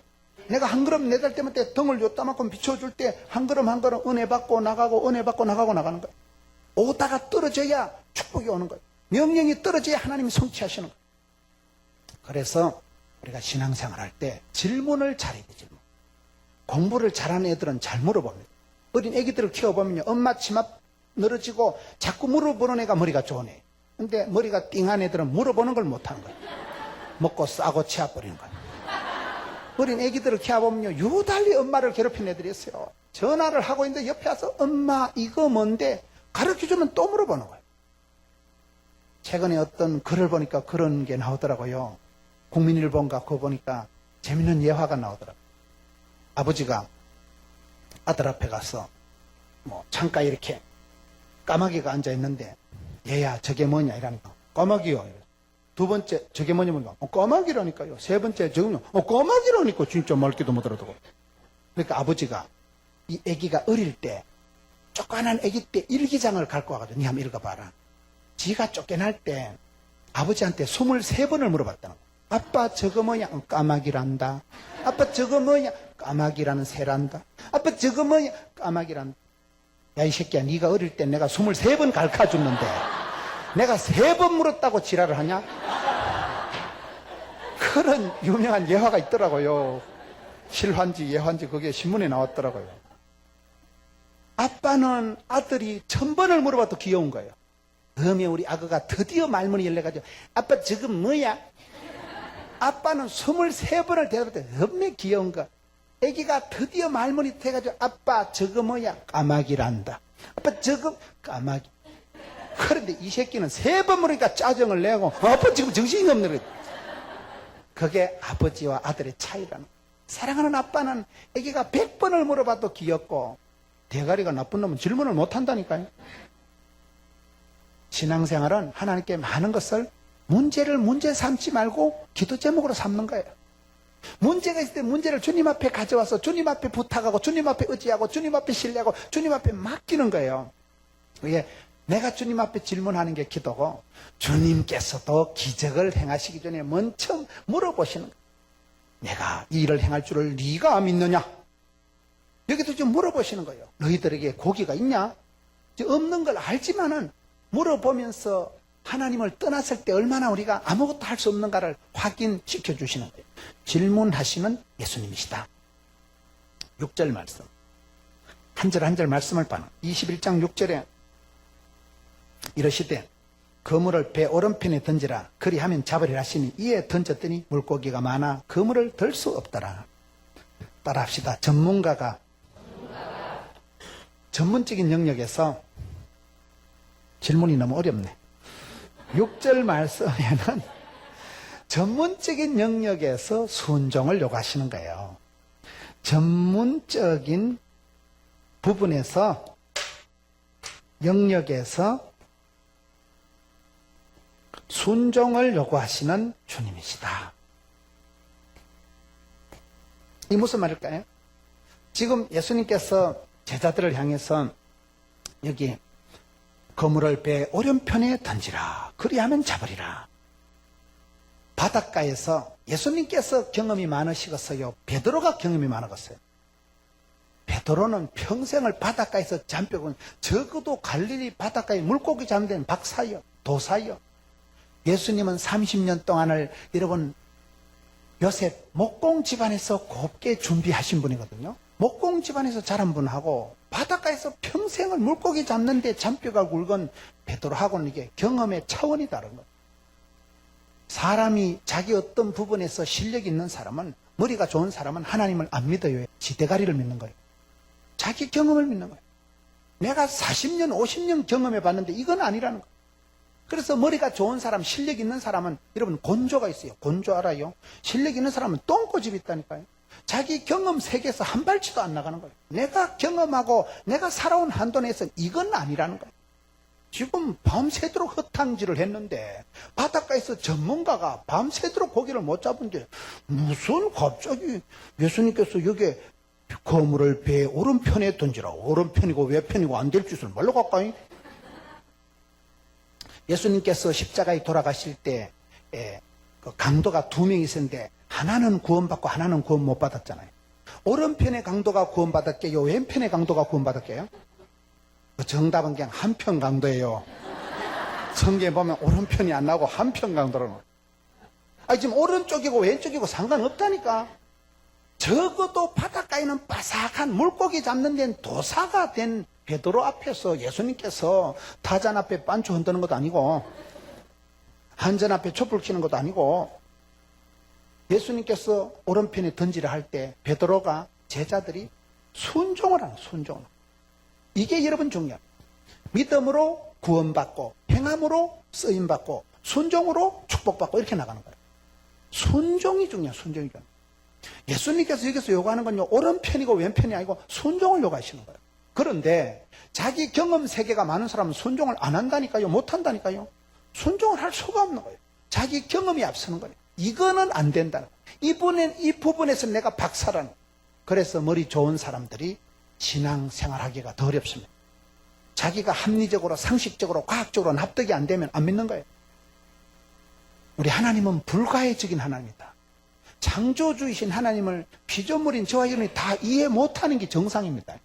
내가 한 걸음 내달 때마다 등을 요따만큼 비춰줄 때 한 걸음 한 걸음 은혜 받고 나가고 은혜 받고 나가고 나가는 거예요. 오다가 떨어져야 축복이 오는 거예요. 명령이 떨어져야 하나님이 성취하시는 거예요. 그래서 우리가 신앙생활 할 때 질문을 잘해야 돼요. 질문. 공부를 잘하는 애들은 잘 물어봅니다. 어린 애기들을 키워보면요, 엄마 치마 늘어지고 자꾸 물어보는 애가 머리가 좋은 애예요. 근데 머리가 띵한 애들은 물어보는 걸 못하는 거예요. 먹고 싸고 치워버리는 거예요. 어린 애기들을 키워보면요, 유달리 엄마를 괴롭히는 애들이 있어요. 전화를 하고 있는데 옆에 와서 엄마 이거 뭔데 가르쳐주면 또 물어보는 거예요. 최근에 어떤 글을 보니까 그런 게 나오더라고요. 국민일보인가 그거 보니까 재밌는 예화가 나오더라고요. 아버지가 아들 앞에 가서 창가에 이렇게 까마귀가 앉아있는데 얘야 저게 뭐냐 이러니까 까마귀요. 두 번째 저게 뭐냐면 까마귀라니까요. 세 번째 저거요. 까마귀라니까 진짜 말귀도 못 알아듣고. 그러니까 아버지가 이 아기가 어릴 때 쫓겨난 아기 때 일기장을 갖고 와가지고 니 한번 읽어봐라. 지가 쫓겨날 때 아버지한테 23번을 물어봤다는 거야. 아빠 저거 뭐냐? 까마귀란다. 아빠 저거 뭐냐? 까마귀라는 새란다. 아빠 저거 뭐냐? 까마귀란다. 야 이 새끼야 네가 어릴 때 내가 23번 가르쳐줬는데 내가 3번 물었다고 지랄을 하냐? 그런 유명한 예화가 있더라고요. 실화인지 예화인지 그게 신문에 나왔더라고요. 아빠는 아들이 1000번을 물어봐도 귀여운 거예요. 다음에 우리 아가가 드디어 말문이 열려가지고 아빠 지금 뭐야? 아빠는 23번을 대답할 때 너무 귀여운 거. 애기가 드디어 말문이 돼가지고 아빠 저거 뭐야? 까마귀란다. 아빠 저거 까마귀. 그런데 이 새끼는 3번 물으니까 짜증을 내고 아빠 지금 정신이 없네. 그래. 그게 아버지와 아들의 차이라는 거예요. 사랑하는 아빠는 애기가 100번을 물어봐도 귀엽고 대가리가 나쁜 놈은 질문을 못한다니까요. 신앙생활은 하나님께 많은 것을 문제를 문제 삼지 말고 기도 제목으로 삼는 거예요. 문제가 있을 때 문제를 주님 앞에 가져와서 주님 앞에 부탁하고 주님 앞에 의지하고 주님 앞에 신뢰하고 주님 앞에 맡기는 거예요. 이게 내가 주님 앞에 질문하는 게 기도고 주님께서도 기적을 행하시기 전에 먼저 물어보시는 거예요. 내가 이 일을 행할 줄을 네가 믿느냐? 여기도 좀 물어보시는 거예요. 너희들에게 고기가 있냐? 없는 걸 알지만은 물어보면서 하나님을 떠났을 때 얼마나 우리가 아무것도 할 수 없는가를 확인시켜 주시는 거예요. 질문하시는 예수님이시다. 6절 말씀. 한 절 한 절 말씀을 봐는 21장 6절에 이러시되 그물을 배 오른편에 던지라 그리하면 잡으리라 하시니 이에 던졌더니 물고기가 많아 그물을 들 수 없더라. 따라합시다. 전문가가 전문적인 영역에서 질문이 너무 어렵네. 6절 말씀에는 전문적인 영역에서 순종을 요구하시는 거예요. 전문적인 부분에서 영역에서 순종을 요구하시는 주님이시다. 이 무슨 말일까요? 지금 예수님께서 제자들을 향해서 여기 그물을 배 오른편에 던지라 그리하면 잡으리라. 바닷가에서 예수님께서 경험이 많으시겠어요? 베드로가 경험이 많았어요? 베드로는 평생을 바닷가에서 잠병은 적어도 갈릴리 바닷가에 물고기 잡는 데는 박사요, 도사요. 예수님은 30년 동안을 여러분 요셉 목공 집안에서 곱게 준비하신 분이거든요. 목공 집안에서 자란 분하고 바닷가에서 평생을 물고기 잡는데 잔뼈가 굵은 베드로하고는 이게 경험의 차원이 다른 거예요. 사람이 자기 어떤 부분에서 실력이 있는 사람은, 머리가 좋은 사람은 하나님을 안 믿어요. 지대가리를 믿는 거예요. 자기 경험을 믿는 거예요. 내가 40년, 50년 경험해 봤는데 이건 아니라는 거예요. 그래서 머리가 좋은 사람, 실력 있는 사람은 여러분 곤조가 있어요. 곤조 알아요? 실력 있는 사람은 똥꼬집이 있다니까요. 자기 경험 세계에서 한 발치도 안 나가는 거예요. 내가 경험하고 내가 살아온 한도 내에서 이건 아니라는 거예요. 지금 밤새도록 헛탕질을 했는데 바닷가에서 전문가가 밤새도록 고기를 못 잡은데 무슨 갑자기 예수님께서 여기에 그물을 배 오른편에 던지라. 오른편이고 외편이고 안 될 짓을 말로 갈까요? 예수님께서 십자가에 돌아가실 때 그 강도가 2명 있었는데 하나는 구원받고 하나는 구원 못 받았잖아요. 오른편의 강도가 구원받았게요? 왼편의 강도가 구원받았게요? 그 정답은 그냥 한편 강도예요. 성경에 보면 오른편이 안 나오고 한편 강도라는 거예요. 아니, 지금 오른쪽이고 왼쪽이고 상관없다니까. 적어도 바닷가에는 바삭한 물고기 잡는 데는 도사가 된 베드로 앞에서 예수님께서 타잔 앞에 반주 흔드는 것도 아니고 한전 앞에 촛불 켜는 것도 아니고 예수님께서 오른편에 던지려 할 때 베드로가 제자들이 순종을 하는 순종을. 이게 여러분 중요해요. 믿음으로 구원받고 행함으로 쓰임받고 순종으로 축복받고 이렇게 나가는 거예요. 순종이 중요해요. 순종이 중요해요. 예수님께서 여기서 요구하는 건요, 오른편이고 왼편이 아니고 순종을 요구하시는 거예요. 그런데 자기 경험 세계가 많은 사람은 순종을 안 한다니까요. 못 한다니까요. 순종을 할 수가 없는 거예요. 자기 경험이 앞서는 거예요. 이거는 안 된다는 거예요. 이 부분에서 내가 박사라는 거예요. 그래서 머리 좋은 사람들이 신앙생활하기가 더 어렵습니다. 자기가 합리적으로 상식적으로 과학적으로 납득이 안 되면 안 믿는 거예요. 우리 하나님은 불가해적인 하나님이다. 창조주이신 하나님을 피조물인 저와 여러분이 다 이해 못하는 게 정상입니다.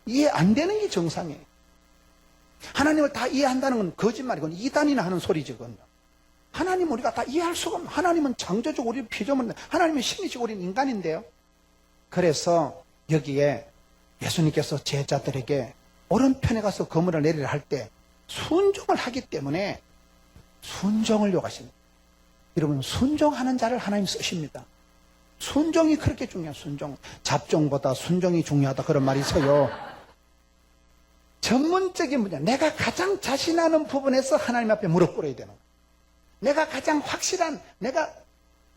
이해 안 되는 게 정상이에요. 하나님을 다 이해한다는 건 거짓말이고 이단이나 하는 소리지. 그건. 하나님 우리가 다 이해할 수가 없는. 하나님은 창조적 우리 피조물인데 하나님은 심리적 우리는 인간인데요. 그래서 여기에 예수님께서 제자들에게 오른편에 가서 거물을 내리라 할 때 순종을 하기 때문에 순종을 요구하십니다. 여러분, 순종하는 자를 하나님 쓰십니다. 순종이 그렇게 중요해요. 순종. 잡종보다 순종이 중요하다 그런 말이 있어요. 전문적인 분야, 내가 가장 자신하는 부분에서 하나님 앞에 무릎 꿇어야 되는 거예요. 내가 가장 확실한, 내가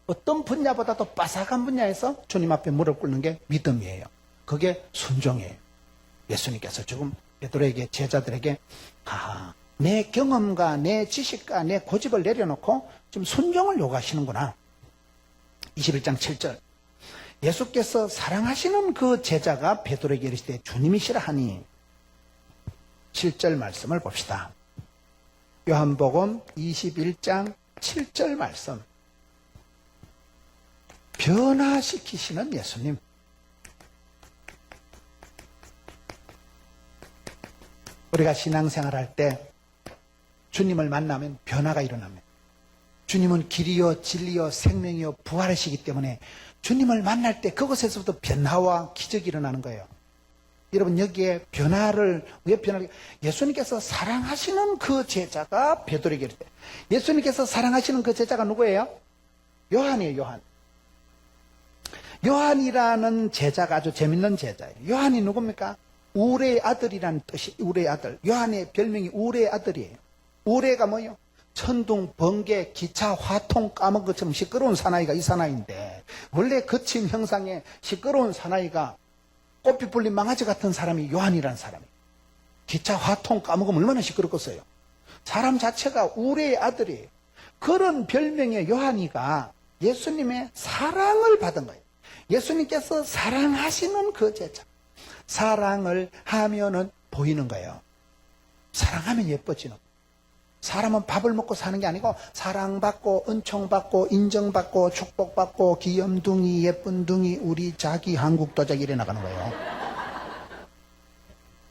어떤 분야보다도 빠삭한 분야에서 주님 앞에 무릎 꿇는 게 믿음이에요. 그게 순종이에요. 예수님께서 지금 베드로에게, 제자들에게 내 경험과 내 지식과 내 고집을 내려놓고 지금 순종을 요구하시는구나. 21장 7절. 예수께서 사랑하시는 그 제자가 베드로에게 이르시되 주님이시라 하니 7절 말씀을 봅시다. 요한복음 21장 7절 말씀. 변화시키시는 예수님. 우리가 신앙생활 할 때 주님을 만나면 변화가 일어납니다. 주님은 길이요 진리요 생명이요 부활이시기 때문에 주님을 만날 때 그곳에서부터 변화와 기적이 일어나는 거예요. 여러분, 여기에 변화를, 왜 변화를, 예수님께서 사랑하시는 그 제자가 베드로에게 이르되, 예수님께서 사랑하시는 그 제자가 누구예요? 요한이에요. 요한. 요한이라는 제자가 아주 재밌는 제자예요. 요한이 누굽니까? 우레의 아들이라는 뜻이, 우레의 아들. 요한의 별명이 우레의 아들이에요. 우레가 뭐예요? 천둥, 번개, 기차, 화통 까먹은 것처럼 시끄러운 사나이가 이 사나이인데, 원래 거친 형상의 시끄러운 사나이가 꽃빛 불린 망아지 같은 사람이 요한이라는 사람이에요. 기차, 화통 까먹으면 얼마나 시끄럽겠어요. 사람 자체가 우레의 아들이에요. 그런 별명의 요한이가 예수님의 사랑을 받은 거예요. 예수님께서 사랑하시는 그 제자. 사랑을 하면은 보이는 거예요. 사랑하면 예뻐지는 거예요. 사람은 밥을 먹고 사는 게 아니고 사랑받고 은총받고 인정받고 축복받고 귀염둥이 예쁜둥이 우리 자기 한국 도자기 이래 나가는 거예요.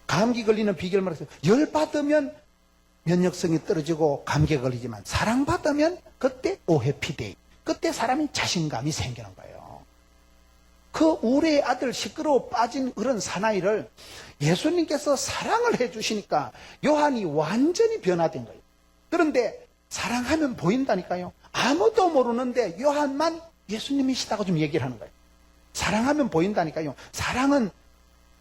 감기 걸리는 비결 말해서 열 받으면 면역성이 떨어지고 감기가 걸리지만 사랑받으면 그때 오해피데이, 그때 사람이 자신감이 생기는 거예요. 그 우리의 아들 시끄러워 빠진 그런 사나이를 예수님께서 사랑을 해주시니까 요한이 완전히 변화된 거예요. 그런데 사랑하면 보인다니까요. 아무도 모르는데 요한만 예수님이시다고 좀 얘기를 하는 거예요. 사랑하면 보인다니까요. 사랑은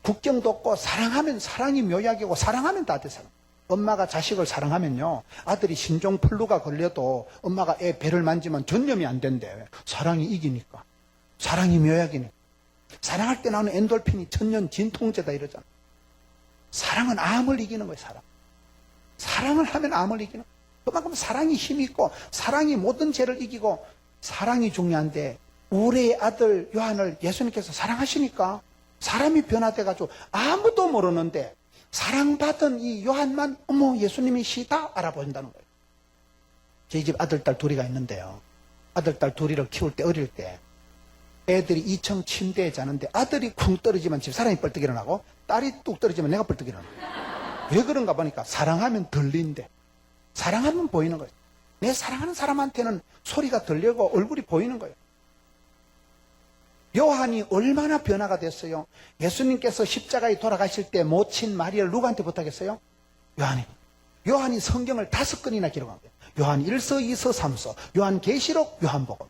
국경도 없고 사랑하면 사랑이 묘약이고 사랑하면 다 돼. 사랑. 엄마가 자식을 사랑하면요, 아들이 신종플루가 걸려도 엄마가 애 배를 만지면 전염이 안 된대. 사랑이 이기니까. 사랑이 묘약이니까. 사랑할 때 나오는 엔돌핀이 천년 진통제다 이러잖아. 사랑은 암을 이기는 거예요. 사랑을 하면 암을 이기는 거예요. 그만큼 사랑이 힘이 있고 사랑이 모든 죄를 이기고 사랑이 중요한데, 우리의 아들 요한을 예수님께서 사랑하시니까 사람이 변화돼가지고 아무도 모르는데 사랑받은 이 요한만 어머 예수님이시다 알아본다는 거예요. 저희 집 아들 딸 둘이가 있는데요, 아들 딸 둘이를 키울 때 어릴 때 애들이 2층 침대에 자는데 아들이 쿵 떨어지면 집사람이 벌떡 일어나고 딸이 뚝 떨어지면 내가 벌떡 일어나. 왜 그런가 보니까 사랑하면 들린대. 사랑하면 보이는 거예요. 내 사랑하는 사람한테는 소리가 들리고 얼굴이 보이는 거예요. 요한이 얼마나 변화가 됐어요. 예수님께서 십자가에 돌아가실 때 모친 마리아를 누구한테 부탁했어요? 요한이. 요한이 성경을 5권이나 기록한 거예요. 요한 1서, 2서, 3서, 요한 계시록, 요한복음.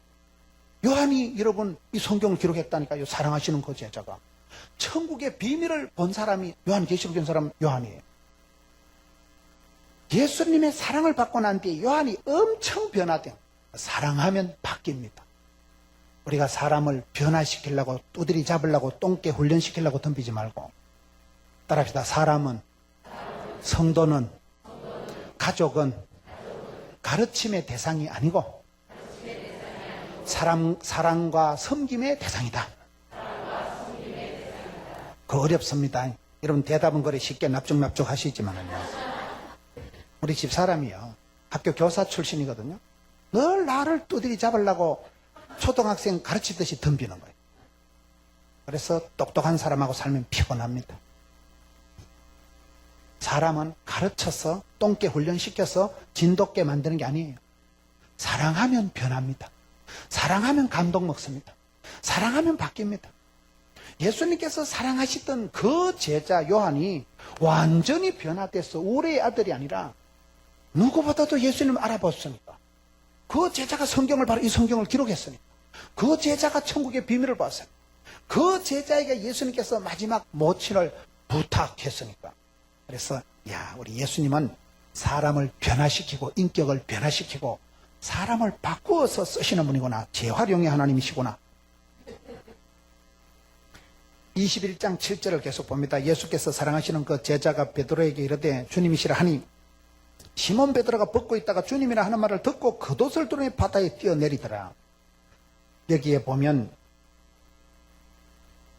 요한이 여러분 이 성경을 기록했다니까요. 사랑하시는 그 제자가. 천국의 비밀을 본 사람이 요한 계시록 본 사람 요한이에요. 예수님의 사랑을 받고 난 뒤에 요한이 엄청 변화된. 사랑하면 바뀝니다. 우리가 사람을 변화시키려고 두드리 잡으려고 똥개 훈련시키려고 덤비지 말고 따라합시다. 사람은, 성도는, 가족은 가르침의 대상이 아니고 사랑과 섬김의 대상이다. 그 어렵습니다. 여러분 대답은 그래 쉽게 납죽납죽 하시지만은요. 우리 집 사람이요. 학교 교사 출신이거든요. 늘 나를 두드리 잡으려고 초등학생 가르치듯이 덤비는 거예요. 그래서 똑똑한 사람하고 살면 피곤합니다. 사람은 가르쳐서 똥개 훈련시켜서 진돗개 만드는 게 아니에요. 사랑하면 변합니다. 사랑하면 감동 먹습니다. 사랑하면 바뀝니다. 예수님께서 사랑하시던 그 제자 요한이 완전히 변화돼서 우리의 아들이 아니라 누구보다도 예수님을 알아봤으니까. 그 제자가 성경을 바로 이 성경을 기록했으니까. 그 제자가 천국의 비밀을 봤어요. 그 제자에게 예수님께서 마지막 모친을 부탁했으니까. 그래서 우리 예수님은 사람을 변화시키고 인격을 변화시키고 사람을 바꾸어서 쓰시는 분이구나. 재활용의 하나님이시구나. 21장 7절을 계속 봅니다. 예수께서 사랑하시는 그 제자가 베드로에게 이르되 주님이시라 하니 시몬 베드로가 벗고 있다가 주님이라 하는 말을 듣고 겉옷을 두르며 바다에 뛰어내리더라. 여기에 보면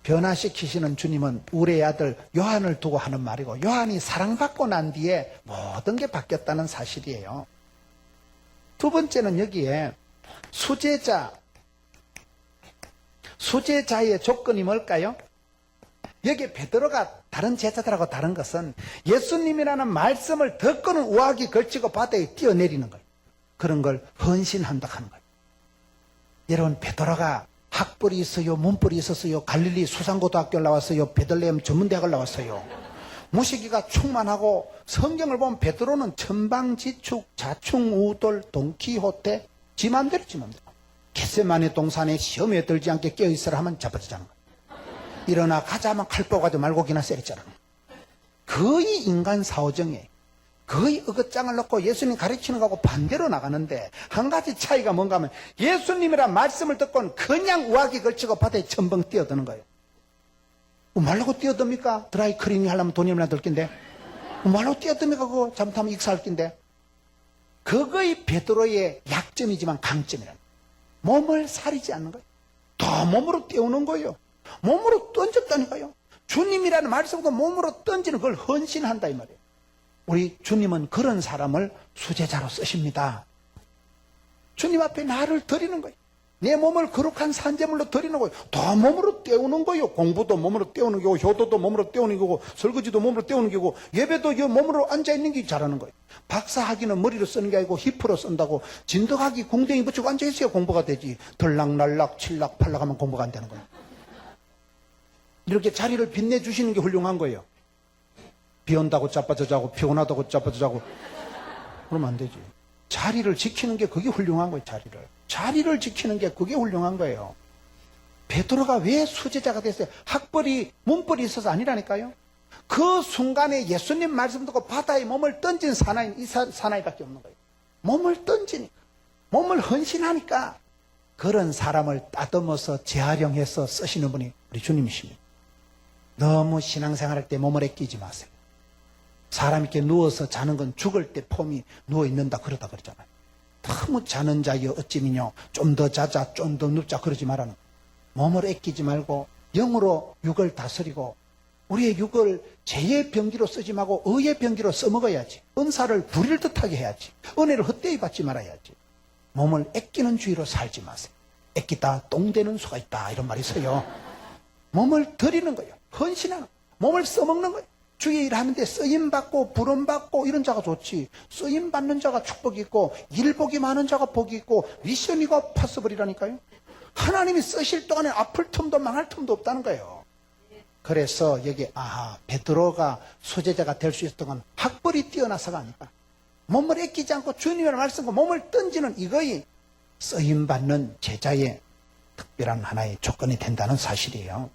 변화시키시는 주님은 우리의 아들 요한을 두고 하는 말이고 요한이 사랑받고 난 뒤에 모든 게 바뀌었다는 사실이에요. 두 번째는 여기에 수제자의 조건이 뭘까요? 여기 베드로가 다른 제자들하고 다른 것은 예수님이라는 말씀을 듣고는 우악이 걸치고 바다에 뛰어내리는 거예요. 그런 걸 헌신한다 하는 거예요. 여러분 베드로가 학벌이 있어요? 문벌이 있었어요? 갈릴리 수상고등학교를 나왔어요? 베들레헴 전문대학을 나왔어요? 무식이가 충만하고 성경을 보면 베드로는 천방지축, 자충우돌, 동키호테 지 맘대로 겟세마네 동산에 시험에 들지 않게 깨어있으라 하면 잡아주잖아. 일어나 가자면 칼 뽑아도 말고기나 쎄리잖아. 거의 인간 사오정에 거의 어긋장을 넣고 예수님 가르치는 거하고 반대로 나가는데 한 가지 차이가 뭔가 하면 예수님이란 말씀을 듣고는 그냥 우악이 걸치고 바다에 첨벙 뛰어드는 거예요. 말라고 뛰어듭니까? 드라이 클리닝 하려면 돈이 얼마나 들 낀데 말라고 뛰어듭니까? 그거 잘못하면 익사할 낀데 그거의 베드로의 약점이지만 강점이라는 거예요. 몸을 사리지 않는 거예요. 더 몸으로 떼우는 거예요. 몸으로 던졌다니까요. 주님이라는 말씀도 몸으로 던지는 걸 헌신한다 이 말이에요. 우리 주님은 그런 사람을 수제자로 쓰십니다. 주님 앞에 나를 드리는 거예요. 내 몸을 거룩한 산재물로 드리는 거예요. 더 몸으로 때우는 거예요. 공부도 몸으로 때우는 거고 효도도 몸으로 때우는 거고 설거지도 몸으로 때우는 거고 예배도 이 몸으로 앉아있는 게 잘하는 거예요. 박사학위는 머리로 쓰는 게 아니고 힙으로 쓴다고 진덕학위 궁뎅이 붙이고 앉아있어야 공부가 되지. 들락날락 칠락팔락 하면 공부가 안 되는 거예요. 이렇게 자리를 빛내주시는 게 훌륭한 거예요. 비 온다고 자빠져 자고 피곤하다고 자빠져 자고 그러면 안 되지. 자리를 지키는 게 그게 훌륭한 거예요. 자리를 지키는 게 그게 훌륭한 거예요. 베드로가 왜 수제자가 됐어요? 학벌이 문벌이 있어서 아니라니까요. 그 순간에 예수님 말씀 듣고 바다에 몸을 던진 사나이, 이 사나이밖에 없는 거예요. 몸을 던지니까, 몸을 헌신하니까 그런 사람을 따듬어서 재활용해서 쓰시는 분이 우리 주님이십니다. 너무 신앙생활할 때 몸을 아끼지 마세요. 사람 이렇게 누워서 자는 건 죽을 때 폼이 누워있는다 그러다 그러잖아요. 너무 자는 자여 어찌미뇨 좀 더 자자 좀 더 눕자 그러지 말라는 거예요. 몸을 아끼지 말고 영으로 육을 다스리고 우리의 육을 죄의 병기로 쓰지 말고 의의 병기로 써먹어야지. 은사를 부릴 듯하게 해야지. 은혜를 헛되이 받지 말아야지. 몸을 아끼는 주의로 살지 마세요. 애끼다 똥 되는 수가 있다. 이런 말이 있어요. 몸을 드리는 거예요. 헌신하는 거예요. 몸을 써먹는 거예요. 주의 일 하는데 쓰임받고 부름받고 이런 자가 좋지. 쓰임받는 자가 축복이 있고 일복이 많은 자가 복이 있고 미션이가 파서블이라니까요. 하나님이 쓰실 동안에 아플 틈도 망할 틈도 없다는 거예요. 그래서 여기 베드로가 수제자가 될 수 있었던 건 학벌이 뛰어나서가 아니라 몸을 아끼지 않고 주님의 말씀과 몸을 던지는 이거이 쓰임받는 제자의 특별한 하나의 조건이 된다는 사실이에요.